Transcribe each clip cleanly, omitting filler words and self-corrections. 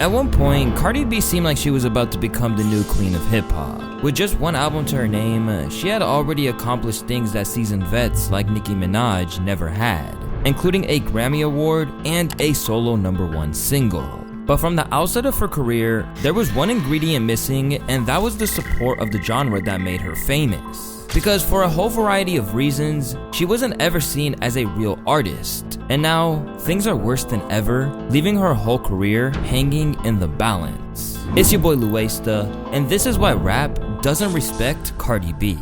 At one point, Cardi B seemed like she was about to become the new queen of hip-hop. With just one album to her name, she had already accomplished things that seasoned vets like Nicki Minaj never had, including a Grammy Award and a solo #1 single. But from the outset of her career, there was one ingredient missing, and that was the support of the genre that made her famous. Because for a whole variety of reasons, she wasn't ever seen as a real artist. And now, things are worse than ever, leaving her whole career hanging in the balance. It's your boy Louaista, and this is why rap doesn't respect Cardi B.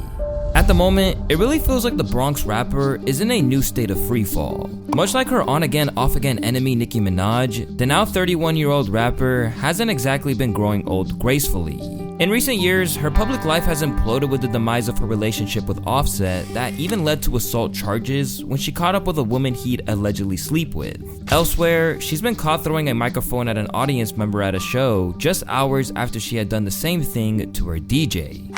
At the moment, it really feels like the Bronx rapper is in a new state of freefall. Much like her on-again, off-again enemy Nicki Minaj, the now 31-year-old rapper hasn't exactly been growing old gracefully. In recent years, her public life has imploded with the demise of her relationship with Offset that even led to assault charges when she caught up with a woman he'd allegedly sleep with. Elsewhere, she's been caught throwing a microphone at an audience member at a show just hours after she had done the same thing to her DJ.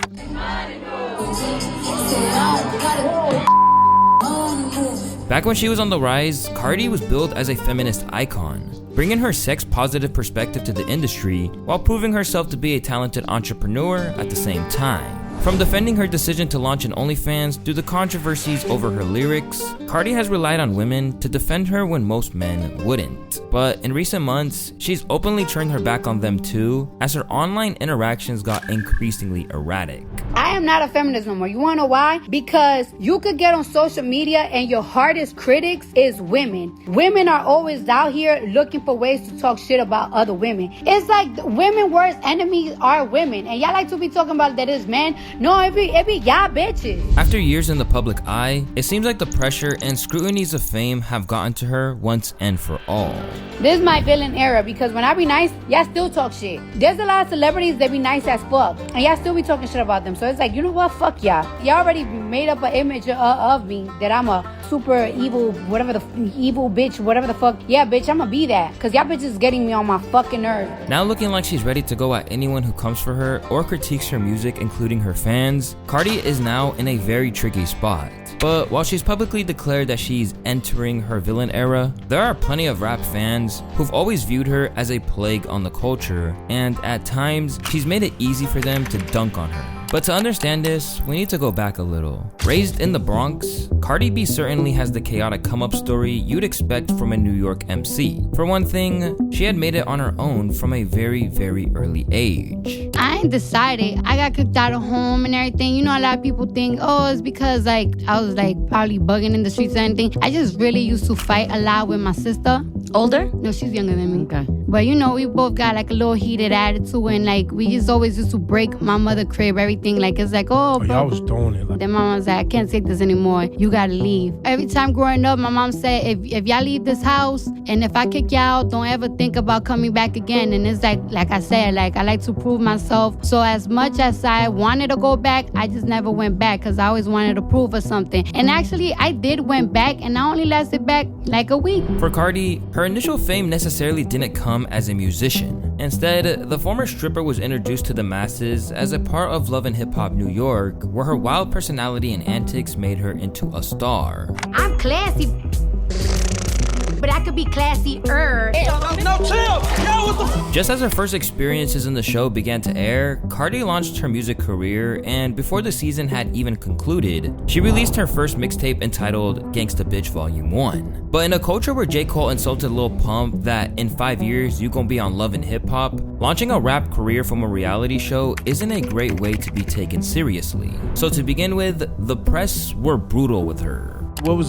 Back when she was on the rise, Cardi was billed as a feminist icon, bringing her sex-positive perspective to the industry while proving herself to be a talented entrepreneur at the same time. From defending her decision to launch an OnlyFans through the controversies over her lyrics, Cardi has relied on women to defend her when most men wouldn't. But in recent months, she's openly turned her back on them too, as her online interactions got increasingly erratic. I am not a feminist no more. You wanna know why? Because you could get on social media and your hardest critics is women. Women are always out here looking for ways to talk shit about other women. It's like women's worst enemies are women. And y'all like to be talking about that it's men. No, it be y'all bitches. After years in the public eye, it seems like the pressure and scrutinies of fame have gotten to her once and for all. This is my villain era, because when I be nice, y'all still talk shit. There's a lot of celebrities that be nice as fuck, and y'all still be talking shit about them. So it's like, you know what? Fuck y'all. Y'all already made up an image of me that I'm a super evil, whatever the evil bitch, whatever the fuck. Yeah, bitch, I'ma be that. Because y'all bitches is getting me on my fucking nerves. Now looking like she's ready to go at anyone who comes for her or critiques her music, including her fans, Cardi is now in a very tricky spot. But while she's publicly declared that she's entering her villain era, there are plenty of rap fans who've always viewed her as a plague on the culture, and at times, she's made it easy for them to dunk on her. But to understand this, we need to go back a little. Raised in the Bronx, Cardi B certainly has the chaotic come-up story you'd expect from a New York MC. For one thing, she had made it on her own from a very, very early age. I ain't decided. I got kicked out of home and everything. You know, a lot of people think, oh, it's because like I was like probably bugging in the streets or anything. I just really used to fight a lot with my sister. Older? No, she's younger than me. Okay. But you know, we both got like a little heated attitude, and like we just always used to break my mother crib, everything. Like it's like, oh, bro. Y'all was throwing it. Like. Then my mom was like, I can't take this anymore. You gotta leave. Every time growing up, my mom said, if y'all leave this house, and if I kick y'all out, don't ever think about coming back again. And it's like I said, like I like to prove myself. So as much as I wanted to go back, I just never went back because I always wanted to prove her something. And actually, I did went back, and I only lasted back like a week. For Cardi, her initial fame necessarily didn't come as a musician. Instead, the former stripper was introduced to the masses as a part of Love and Hip Hop New York, where her wild personality and antics made her into a star. I'm classy, but I could be classier. Just as her first experiences in the show began to air, Cardi launched her music career, and before the season had even concluded, she released her first mixtape entitled Gangsta Bitch Volume 1. But in a culture where J. Cole insulted Lil Pump that in 5 years you gon' be on Love and Hip Hop, launching a rap career from a reality show isn't a great way to be taken seriously. So to begin with, the press were brutal with her. What was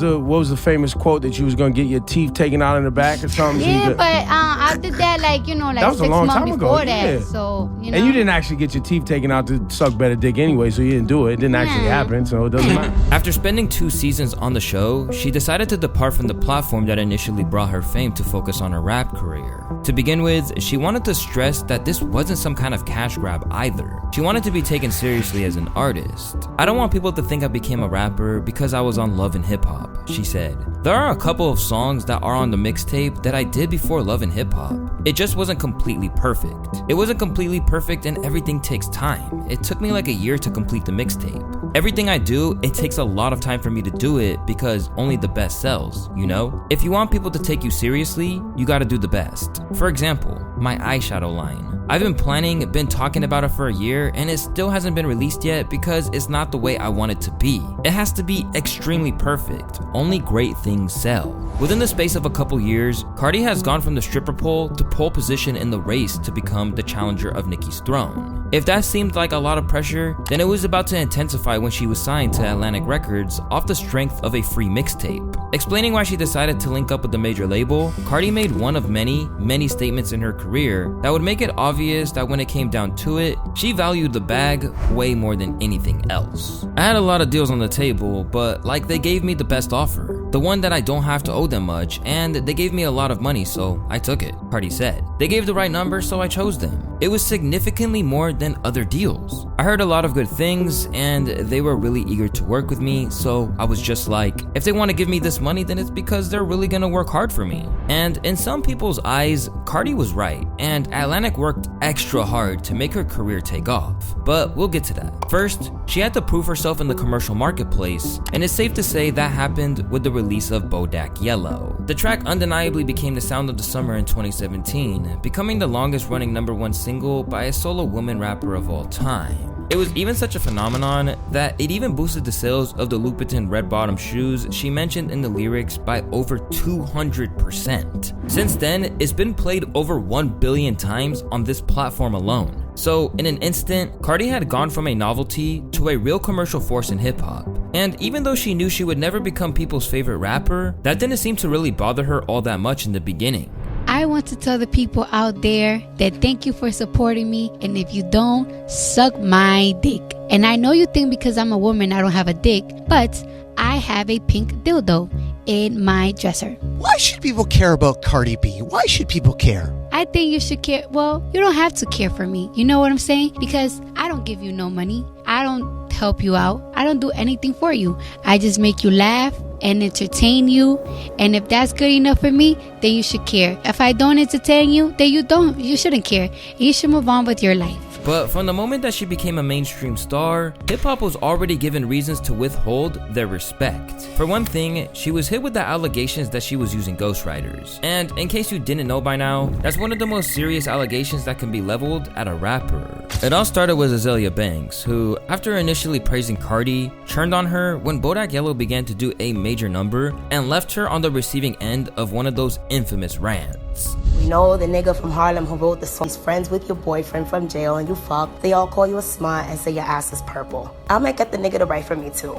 the famous quote that you was gonna get your teeth taken out in the back or something? Yeah, but I did that like 6 months before that. Yeah. So you know. And you didn't actually get your teeth taken out to suck better dick anyway, so you didn't do it. It didn't actually happen, so it doesn't matter. After spending 2 seasons on the show, she decided to depart from the platform that initially brought her fame to focus on her rap career. To begin with, she wanted to stress that this wasn't some kind of cash grab either. She wanted to be taken seriously as an artist. I don't want people to think I became a rapper because I was on Love and Hip Hop, she said. There are a couple of songs that are on the mixtape that I did before Love and Hip Hop. It just wasn't completely perfect. It wasn't completely perfect, and everything takes time. It took me like a year to complete the mixtape. Everything I do, it takes a lot of time for me to do it because only the best sells, you know? If you want people to take you seriously, you gotta do the best. For example, my eyeshadow line. I've been talking about it for a year, and it still hasn't been released yet because it's not the way I want it to be. It has to be extremely perfect. Only great things sell. Within the space of a couple years, Cardi has gone from the stripper pole to pole position in the race to become the challenger of Nicki's throne. If that seemed like a lot of pressure, then it was about to intensify when she was signed to Atlantic Records off the strength of a free mixtape. Explaining why she decided to link up with the major label, Cardi made one of many statements in her career that would make it obvious that when it came down to it, she valued the bag way more than anything else. I had a lot of deals on the table, but like they gave me the best offer, the one that I don't have to owe them much, and they gave me a lot of money, so I took it, Cardi said. They gave the right number, so I chose them. It was significantly more than other deals. I heard a lot of good things, and they were really eager to work with me, so I was just like, if they want to give me this money, then it's because they're really gonna work hard for me. And in some people's eyes, Cardi was right, and Atlantic worked extra hard to make her career take off. But we'll get to that. First, she had to prove herself in the commercial marketplace, and it's safe to say that happened with the release of Bodak Yellow. The track undeniably became the sound of the summer in 2017, becoming the longest running #1 single by a solo woman rapper of all time. It was even such a phenomenon that it even boosted the sales of the Louboutin red bottom shoes she mentioned in the lyrics by over 200%. Since then, it's been played over 1 billion times on this platform alone. So in an instant, Cardi had gone from a novelty to a real commercial force in hip hop. And even though she knew she would never become people's favorite rapper, that didn't seem to really bother her all that much in the beginning. I want to tell the people out there that thank you for supporting me, and if you don't, suck my dick. And I know you think because I'm a woman I don't have a dick, but I have a pink dildo in my dresser. Why should people care about Cardi B? Why should people care? I think you should care. Well, you don't have to care for me. You know what I'm saying? Because I don't give you no money. I don't help you out. I don't do anything for you. I just make you laugh and entertain you, and if that's good enough for me, then you should care. If I don't entertain you, then you shouldn't care. You should move on with your life. But from the moment that she became a mainstream star, hip-hop was already given reasons to withhold their respect. For one thing, she was hit with the allegations that she was using ghostwriters. And in case you didn't know by now, that's one of the most serious allegations that can be leveled at a rapper. It all started with Azealia Banks, who, after initially praising Cardi, turned on her when Bodak Yellow began to do a major number and left her on the receiving end of one of those infamous rants. We know the nigga from Harlem who wrote the song. He's friends with your boyfriend from jail and you fuck. They all call you a smut and say your ass is purple. I might get the nigga to write for me too.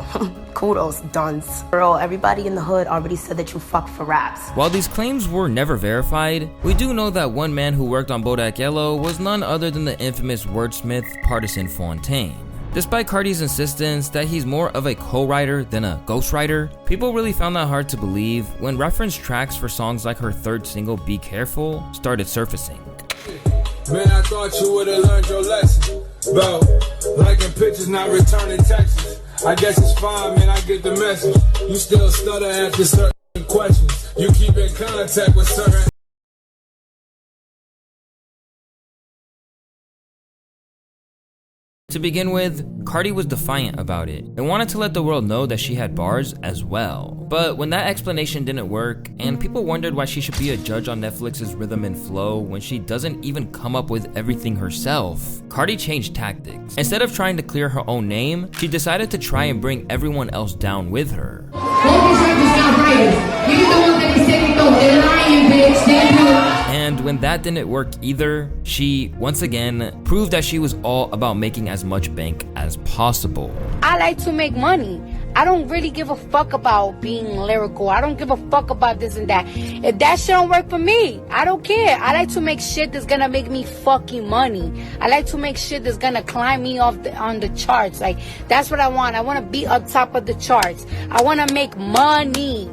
Kudos, dunce. Girl, everybody in the hood already said that you fuck for raps. While these claims were never verified, we do know that one man who worked on Bodak Yellow was none other than the infamous wordsmith Partisan Fontaine. Despite Cardi's insistence that he's more of a co-writer than a ghostwriter, people really found that hard to believe when reference tracks for songs like her third single, Be Careful, started surfacing. Man, I thought you would've learned your lesson about liking pictures, not returning texts. I guess it's fine, man, I get the message. You still stutter after certain questions. You keep in contact with certain. To begin with, Cardi was defiant about it and wanted to let the world know that she had bars as well. But when that explanation didn't work, and people wondered why she should be a judge on Netflix's Rhythm and Flow when she doesn't even come up with everything herself, Cardi changed tactics. Instead of trying to clear her own name, she decided to try and bring everyone else down with her. And when that didn't work either, she, once again, proved that she was all about making as much bank as possible. I like to make money. I don't really give a fuck about being lyrical. I don't give a fuck about this and that. If that shit don't work for me, I don't care. I like to make shit that's gonna make me fucking money. I like to make shit that's gonna climb me on the charts. Like, that's what I want. I wanna be up top of the charts. I wanna make money.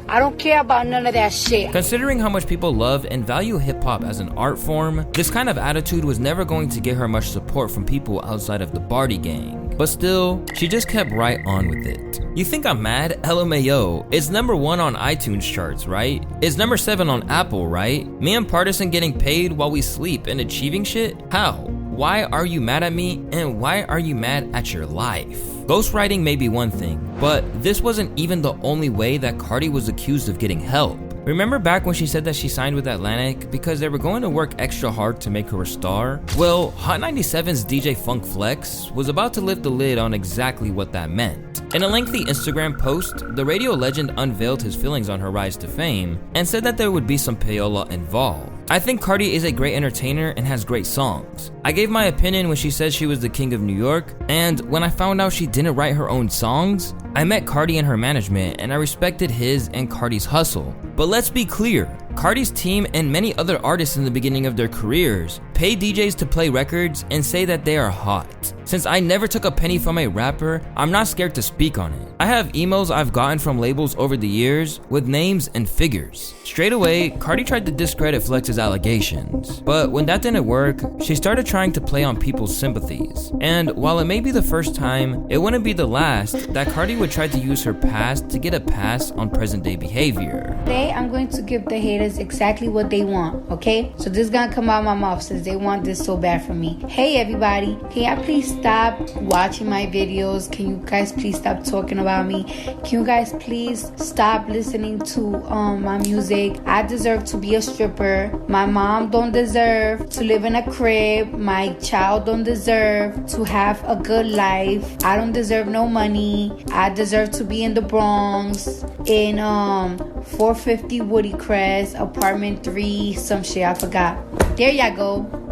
I don't care about none of that shit. Considering how much people love and value hip-hop as an art form, this kind of attitude was never going to get her much support from people outside of the Barty gang. But still, she just kept right on with it. You think I'm mad? LMAO. It's #1 on iTunes charts, right? It's #7 on Apple, right? Me and Partisan getting paid while we sleep and achieving shit? How? Why are you mad at me, and why are you mad at your life? Ghostwriting may be one thing, but this wasn't even the only way that Cardi was accused of getting help. Remember back when she said that she signed with Atlantic because they were going to work extra hard to make her a star? Well, Hot 97's DJ Funk Flex was about to lift the lid on exactly what that meant. In a lengthy Instagram post, the radio legend unveiled his feelings on her rise to fame and said that there would be some payola involved. I think Cardi is a great entertainer and has great songs. I gave my opinion when she said she was the king of New York, and when I found out she didn't write her own songs, I met Cardi and her management and I respected his and Cardi's hustle. But let's be clear, Cardi's team and many other artists in the beginning of their careers pay DJs to play records and say that they are hot. Since I never took a penny from a rapper, I'm not scared to speak on it. I have emails I've gotten from labels over the years with names and figures. Straight away, Cardi tried to discredit Flex's allegations. But when that didn't work, she started trying to play on people's sympathies. And while it may be the first time, it wouldn't be the last that Cardi would try to use her past to get a pass on present day behavior. Today, I'm going to give the haters exactly what they want, okay? So this is gonna come out of my mouth since they want this so bad from me. Hey everybody, can y'all please stop watching my videos? Can you guys please stop talking about me? Can you guys please stop listening to my music? I deserve to be a stripper. My mom don't deserve to live in a crib. My child don't deserve to have a good life. I don't deserve no money. I deserve to be in the Bronx in 450 Woody Crest, apartment 3, some shit I forgot. There y'all go.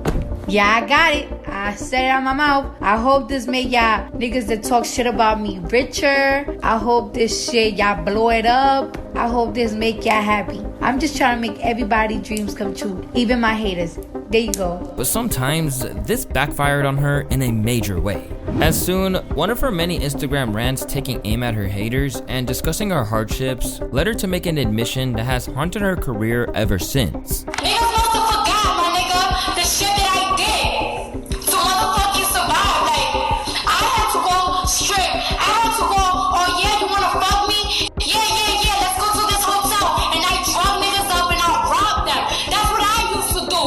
Yeah, I got it. I said it out my mouth. I hope this made y'all niggas that talk shit about me richer. I hope this shit y'all blow it up. I hope this make y'all happy. I'm just trying to make everybody's dreams come true, even my haters. There you go. But sometimes this backfired on her in a major way. As soon, one of her many Instagram rants taking aim at her haters and discussing her hardships led her to make an admission that has haunted her career ever since. Niggas must have forgot, my nigga, the shit that I did to motherfucking survive. Like, I had to go strip. I had to go, oh yeah, you wanna fuck me? Yeah, let's go to this hotel. And I drug niggas up and I robbed them. That's what I used to do.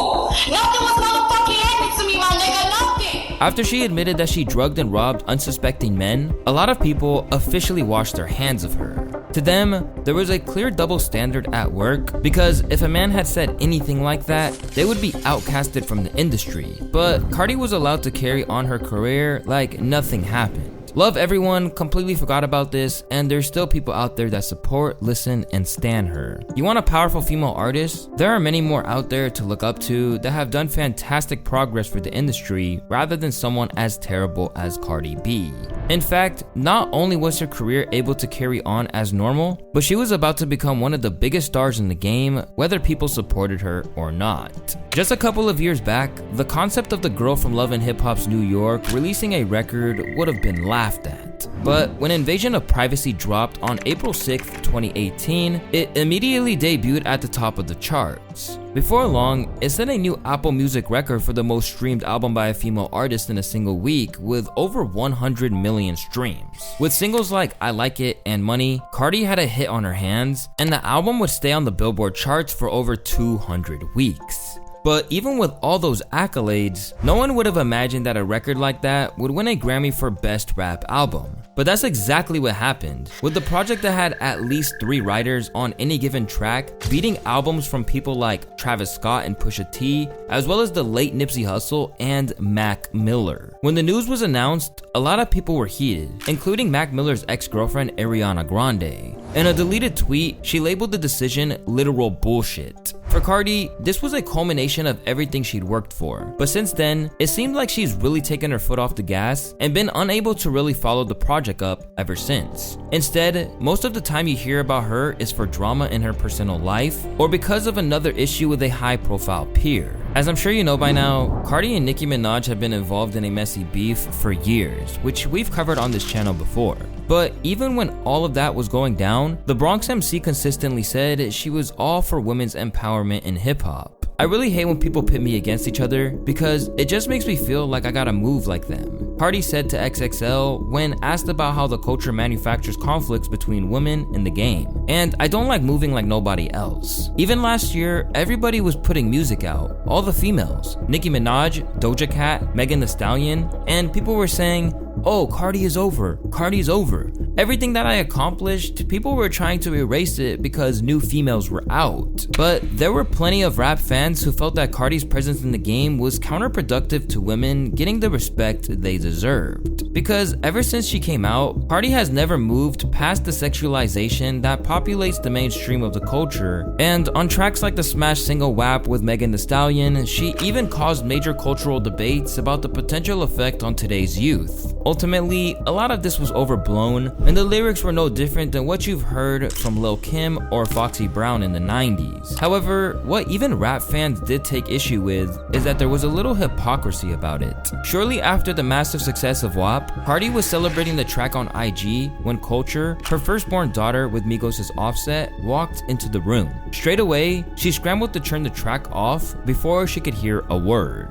Nothing was motherfucking happening to me, my nigga, nothing. After she admitted that she drugged and robbed unsuspecting men, a lot of people officially washed their hands of her. To them, there was a clear double standard at work because if a man had said anything like that, they would be outcasted from the industry. But Cardi was allowed to carry on her career like nothing happened. Love everyone completely forgot about this, and there's still people out there that support, listen, and stan her. You want a powerful female artist? There are many more out there to look up to that have done fantastic progress for the industry rather than someone as terrible as Cardi B. In fact, not only was her career able to carry on as normal, but she was about to become one of the biggest stars in the game, whether people supported her or not. Just a couple of years back, the concept of the girl from Love and Hip Hop's New York releasing a record would have been laughed at. But when Invasion of Privacy dropped on April 6th, 2018, it immediately debuted at the top of the charts. Before long, it set a new Apple Music record for the most streamed album by a female artist in a single week with over 100 million streams. With singles like I Like It and Money, Cardi had a hit on her hands, and the album would stay on the Billboard charts for over 200 weeks. But even with all those accolades, no one would have imagined that a record like that would win a Grammy for Best Rap Album. But that's exactly what happened, with the project that had at least 3 writers on any given track beating albums from people like Travis Scott and Pusha T, as well as the late Nipsey Hussle and Mac Miller. When the news was announced, a lot of people were heated, including Mac Miller's ex-girlfriend Ariana Grande. In a deleted tweet, she labeled the decision literal bullshit. For Cardi, this was a culmination of everything she'd worked for, but since then, it seemed like she's really taken her foot off the gas and been unable to really follow the project up ever since. Instead, most of the time you hear about her is for drama in her personal life or because of another issue with a high-profile peer. As I'm sure you know by now, Cardi and Nicki Minaj have been involved in a messy beef for years, which we've covered on this channel before. But even when all of that was going down, the Bronx MC consistently said she was all for women's empowerment in hip-hop. I really hate when people pit me against each other because it just makes me feel like I gotta move like them. Cardi said to XXL when asked about how the culture manufactures conflicts between women in the game. And I don't like moving like nobody else. Even last year, everybody was putting music out, all the females. Nicki Minaj, Doja Cat, Megan Thee Stallion, and people were saying, oh, Cardi is over, Cardi's over. Everything that I accomplished, people were trying to erase it because new females were out. But there were plenty of rap fans who felt that Cardi's presence in the game was counterproductive to women getting the respect they deserved. Because ever since she came out, Cardi has never moved past the sexualization that populates the mainstream of the culture, and on tracks like the smash single WAP with Megan Thee Stallion, she even caused major cultural debates about the potential effect on today's youth. Ultimately, a lot of this was overblown, and the lyrics were no different than what you've heard from Lil' Kim or Foxy Brown in the 90s. However, what even rap fans did take issue with is that there was a little hypocrisy about it. Shortly after the massive success of WAP, Cardi was celebrating the track on IG when Culture, her firstborn daughter with Migos' Offset, walked into the room. Straight away, she scrambled to turn the track off before she could hear a word.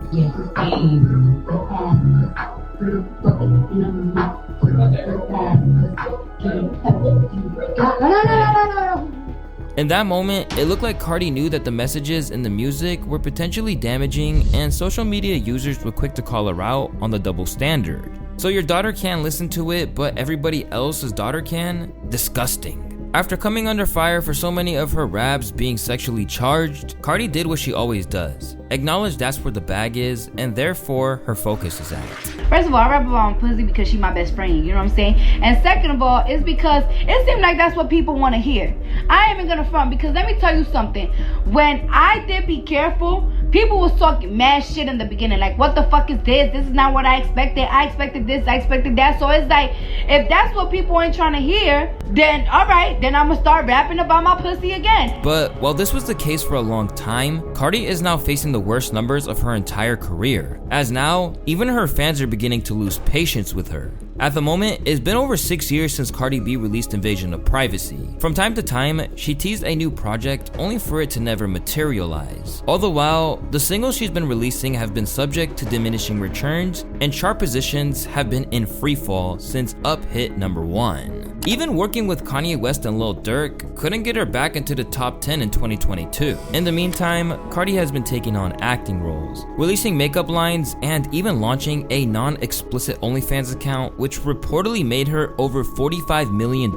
In that moment, it looked like Cardi knew that the messages in the music were potentially damaging, and social media users were quick to call her out on the double standard. So your daughter can't listen to it, but everybody else's daughter can? Disgusting. After coming under fire for so many of her raps being sexually charged, Cardi did what she always does. Acknowledge that's where the bag is, and therefore her focus is at. First of all, I rap about pussy because she's my best friend, you know what I'm saying? And second of all, it's because it seems like that's what people want to hear. I ain't even gonna front, because let me tell you something. When I did Be Careful, people was talking mad shit in the beginning, like, what the fuck is this? This is not what I expected. I expected this, I expected that. So it's like, if that's what people ain't trying to hear, then alright, then I'm gonna start rapping about my pussy again. But while this was the case for a long time, Cardi is now facing the worst numbers of her entire career, as now, even her fans are beginning to lose patience with her. At the moment, it's been over 6 years since Cardi B released Invasion of Privacy. From time to time, she teased a new project only for it to never materialize. All the while, the singles she's been releasing have been subject to diminishing returns, and chart positions have been in freefall since Up hit number 1. Even working with Kanye West and Lil Durk couldn't get her back into the top 10 in 2022. In the meantime, Cardi has been taking on acting roles, releasing makeup lines, and even launching a non-explicit OnlyFans account, which reportedly made her over $45 million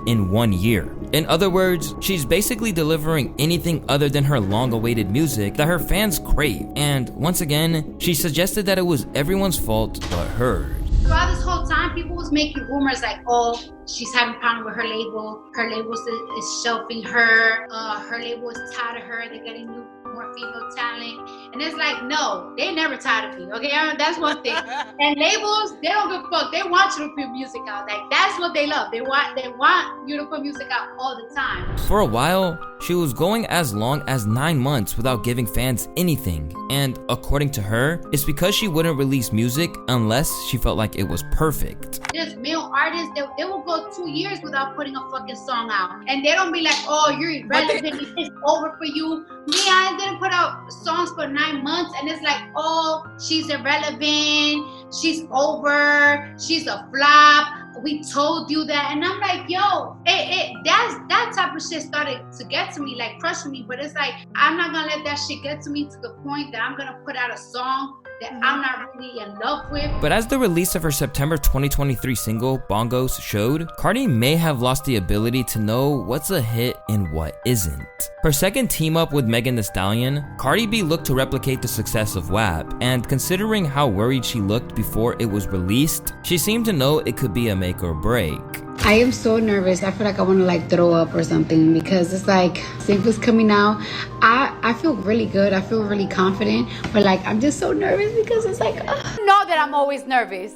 in 1 year. In other words, she's basically delivering anything other than her long-awaited music that her fans crave. And once again, she suggested that it was everyone's fault but hers. Throughout this whole time, people was making rumors like, oh, she's having a problem with her label. Her label is shelving her. Her label is tired of her. They're getting more female talent. And it's like, no, they never tired of me, okay? That's one thing. And labels, they don't give a fuck. They want you to put music out. Like, that's what they love. They want you to put music out all the time. For a while, she was going as long as 9 months without giving fans anything. And according to her, it's because she wouldn't release music unless she felt like it was perfect. There's male artists that they will go 2 years without putting a fucking song out. And they don't be like, oh, you're irrelevant, it's over for you. Me, I didn't put out songs for 9 months, and it's like, oh, she's irrelevant, she's over, she's a flop, we told you that. And I'm like, yo, that type of shit started to get to me, like crushing me. But it's like, I'm not gonna let that shit get to me to the point that I'm gonna put out a song that I'm not really in love with. But as the release of her September 2023 single, Bongos, showed, Cardi may have lost the ability to know what's a hit and what isn't. Her second team up with Megan Thee Stallion, Cardi B looked to replicate the success of WAP, and considering how worried she looked before it was released, she seemed to know it could be a make or break. I am so nervous. I feel like I want to like throw up or something, because it's like singles coming out. I feel really good. I feel really confident, but like I'm just so nervous because it's like, You know that I'm always nervous.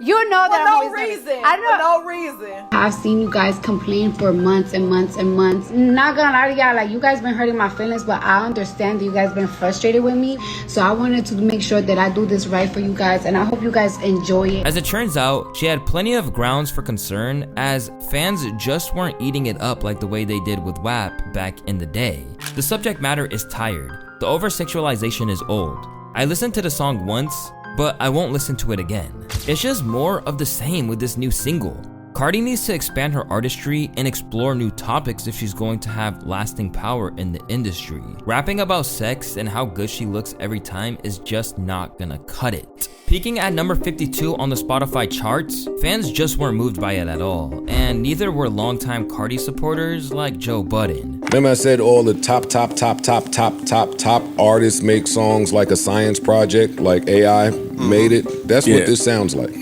You know that I'm always nervous. I know. For no reason. I've seen you guys complain for months and months and months. Not gonna lie to y'all, like you guys been hurting my feelings, but I understand that you guys been frustrated with me. So I wanted to make sure that I do this right for you guys, and I hope you guys enjoy it. As it turns out, she had plenty of grounds for concern, as fans just weren't eating it up like the way they did with WAP back in the day. The subject matter is tired. The over-sexualization is old. I listened to the song once, but I won't listen to it again. It's just more of the same with this new single. Cardi needs to expand her artistry and explore new topics if she's going to have lasting power in the industry. Rapping about sex and how good she looks every time is just not gonna cut it. Peaking at number 52 on the Spotify charts, fans just weren't moved by it at all, and neither were longtime Cardi supporters like Joe Budden. Remember I said all the top artists make songs like a science project, like AI made it? That's what this sounds like.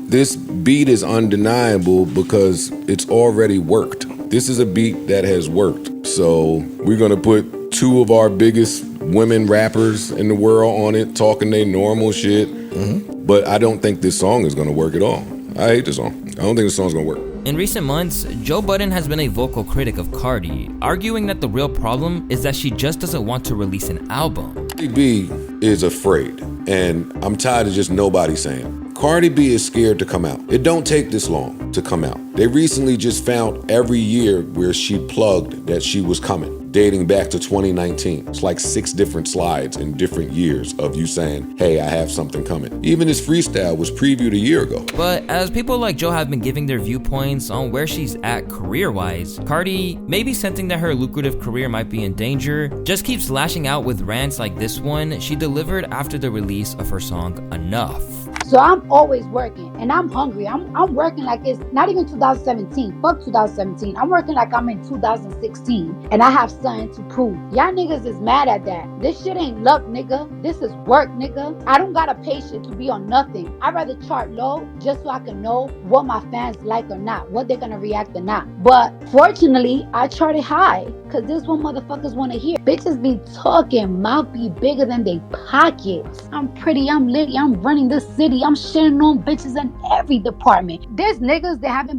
This beat is undeniable because it's already worked. This is a beat that has worked. So we're gonna put two of our biggest women rappers in the world on it, talking their normal shit. But I don't think this song is gonna work at all. I hate this song. I don't think this song's gonna work. In recent months, Joe Budden has been a vocal critic of Cardi, arguing that the real problem is that she just doesn't want to release an album. Cardi B is afraid, and I'm tired of just nobody saying. Cardi B is scared to come out. It don't take this long to come out. They recently just found every year where she plugged that she was coming, dating back to 2019. It's like 6 different slides in different years of you saying, hey, I have something coming. Even this freestyle was previewed a year ago. But as people like Joe have been giving their viewpoints on where she's at career-wise, Cardi, maybe sensing that her lucrative career might be in danger, just keeps lashing out with rants like this one she delivered after the release of her song Enough. So I'm always working and I'm hungry. I'm working like it's not even 2017. Fuck 2017. I'm working like I'm in 2016 and I have something to prove. Y'all niggas is mad at that. This shit ain't luck, nigga. This is work, nigga. I don't got a patience to be on nothing. I'd rather chart low just so I can know what my fans like or not, what they're gonna react or not. But fortunately, I charted high because this what motherfuckers want to hear. Bitches be talking, mouth be bigger than they pockets. I'm pretty, I'm litty, I'm running this city. I'm shitting on bitches in every department. There's niggas that haven't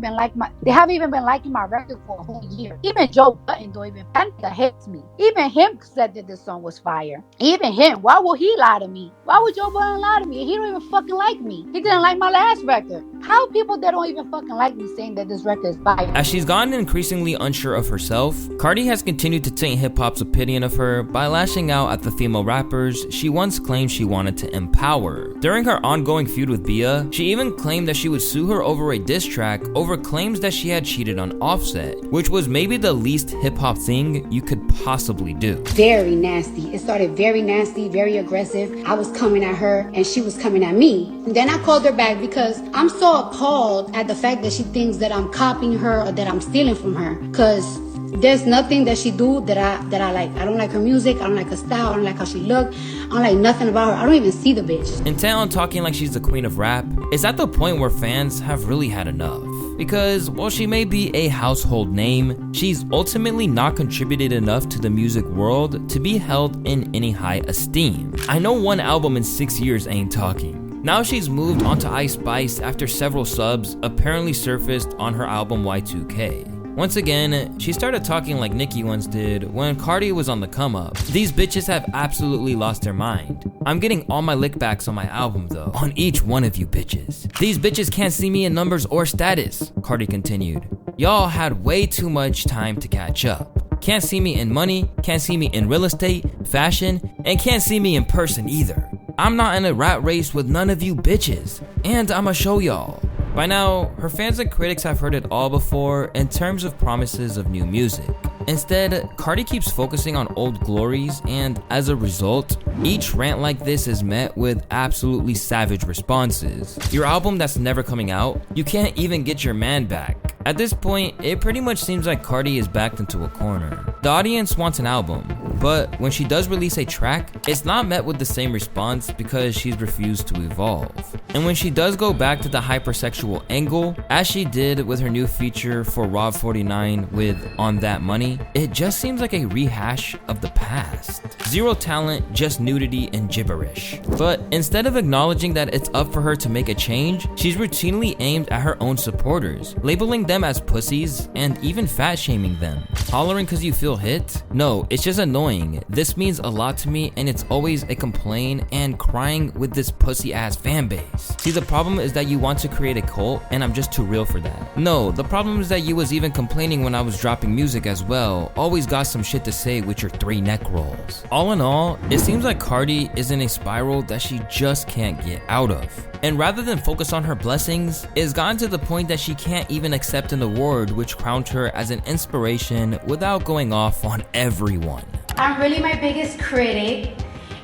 even been liking my record for a whole year. Even Joe Budden don't even, that nigga hates me. Even him said that this song was fire. Even him, why would he lie to me? Why would Joe Budden lie to me? He don't even fucking like me. He didn't like my last record. How people that don't even fucking like me saying that this record is fire? As she's gotten increasingly unsure of herself, Cardi has continued to taint hip-hop's opinion of her by lashing out at the female rappers she once claimed she wanted to empower. During her ongoing feud with Bia, she even claimed that she would sue her over a diss track over claims that she had cheated on Offset, which was maybe the least hip-hop thing you could possibly do. Very nasty. It started very nasty, very aggressive. I was coming at her and she was coming at me. And then I called her back because I'm so appalled at the fact that she thinks that I'm copying her or that I'm stealing from her. Because there's nothing that she do that I like. I don't like her music. I don't like her style. I don't like how she look. I don't like nothing about her. I don't even see the bitch. Intent on talking like she's the queen of rap is at the point where fans have really had enough. Because while she may be a household name, she's ultimately not contributed enough to the music world to be held in any high esteem. I know one album in 6 years ain't talking. Now she's moved on to Ice Spice after several subs apparently surfaced on her album Y2K. Once again, she started talking like Nicki once did when Cardi was on the come up. These bitches have absolutely lost their mind. I'm getting all my lickbacks on my album though, on each one of you bitches. These bitches can't see me in numbers or status, Cardi continued. Y'all had way too much time to catch up. Can't see me in money, can't see me in real estate, fashion, and can't see me in person either. I'm not in a rat race with none of you bitches, and I'ma show y'all. By now, her fans and critics have heard it all before in terms of promises of new music. Instead, Cardi keeps focusing on old glories, and as a result, each rant like this is met with absolutely savage responses. Your album that's never coming out, you can't even get your man back. At this point, it pretty much seems like Cardi is backed into a corner. The audience wants an album, but when she does release a track, it's not met with the same response because she's refused to evolve. And when she does go back to the hypersexual angle, as she did with her new feature for Rob 49 with On That Money, it just seems like a rehash of the past. Zero talent, just nudity and gibberish. But instead of acknowledging that it's up for her to make a change, she's routinely aimed at her own supporters, labeling them as pussies and even fat shaming them. Hollering cause you feel hit? No, it's just annoying. This means a lot to me and it's always a complain and crying with this pussy ass fan base. See, the problem is that you want to create a cult and I'm just too real for that. No, the problem is that you was even complaining when I was dropping music as well. Always got some shit to say with your 3 neck rolls. All in all, it seems like Cardi is in a spiral that she just can't get out of. And rather than focus on her blessings, it's gotten to the point that she can't even accept an award which crowned her as an inspiration without going off on everyone. I'm really my biggest critic,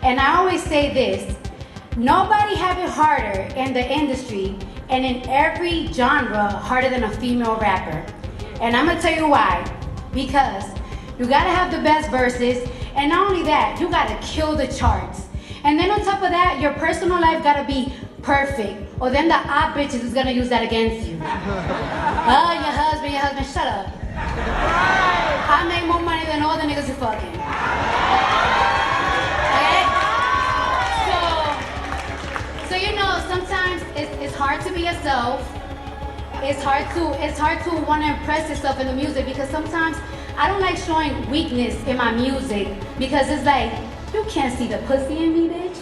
and I always say this: Nobody have it harder in the industry and in every genre harder than a female rapper. And I'm gonna tell you why. Because you gotta have the best verses, and not only that, you gotta kill the charts. And then on top of that, your personal life gotta be perfect, or then the op bitches is gonna use that against you. Oh, your husband, shut up. I make more money than all the niggas you fucking. Okay? So you know, sometimes it's hard to be yourself. It's hard to want to impress yourself in the music, because sometimes I don't like showing weakness in my music, because it's like, you can't see the pussy in me, bitch.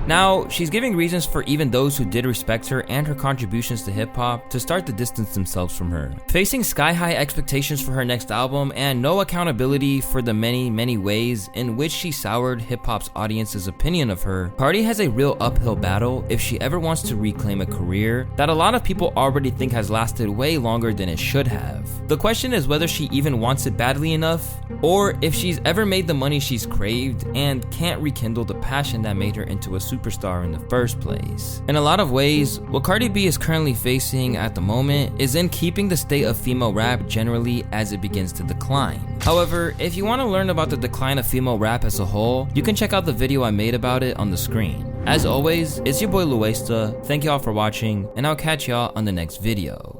Now, she's giving reasons for even those who did respect her and her contributions to hip-hop to start to distance themselves from her. Facing sky-high expectations for her next album and no accountability for the many, many ways in which she soured hip-hop's audience's opinion of her, Cardi has a real uphill battle if she ever wants to reclaim a career that a lot of people already think has lasted way longer than it should have. The question is whether she even wants it badly enough, or if she's ever made the money she's craved and can't rekindle the passion that made her into a superstar in the first place. In a lot of ways, what Cardi B is currently facing at the moment is in keeping the state of female rap generally as it begins to decline. However, if you want to learn about the decline of female rap as a whole, you can check out the video I made about it on the screen. As always, it's your boy Louaista, thank y'all for watching, and I'll catch y'all on the next video.